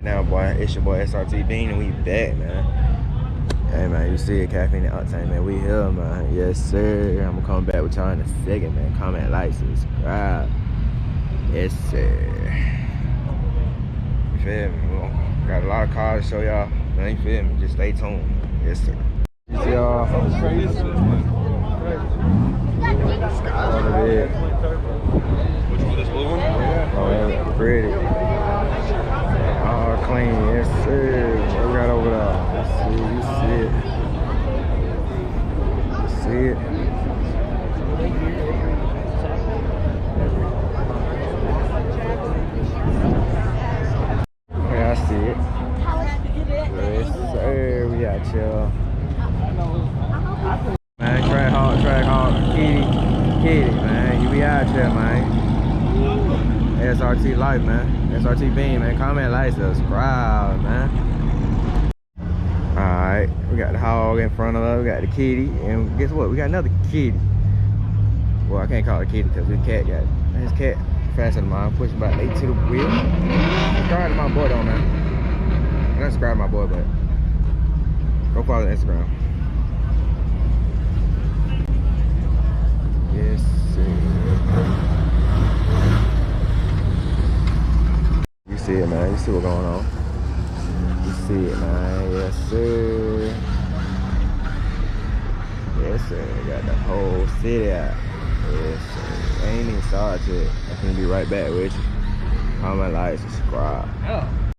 Now, boy, it's your boy SRT Bean, and we back, man. Hey, man, you see it, caffeine and octane, man. We here, man. Yes, sir. I'm gonna come back with y'all in a second, man. Comment, like, subscribe. Yes, sir. You feel me? Got a lot of cars to show y'all. Man, you feel me? Just stay tuned. Yes, sir. See y'all. Sky's on the bed. Which one? This blue one? Oh, yeah, pretty. All clean, yes sir. What we got over there? Let's see, you see it. You see it. Okay, I see it. Yes sir, we got y'all. Man, track hard, kitty, man. You be out here, man. SRT Life, man. SRT Beam, man. Comment, like, subscribe, man. Alright, we got the hog in front of us. We got the kitty. And guess what? We got another kitty. Well, I can't call it kitty because his cat got it. His cat faster than mine. Pushing about 8 to the wheel. Subscribe to my boy, though, man. I'm not subscribe to my boy, but go follow the Instagram. Yes, sir. You see it, man. You see what's going on. You see it, man. Yes, sir. Yes, sir. Got the whole city out. Yes, sir. I ain't even started yet. I'm gonna be right back with you. Comment, like, subscribe.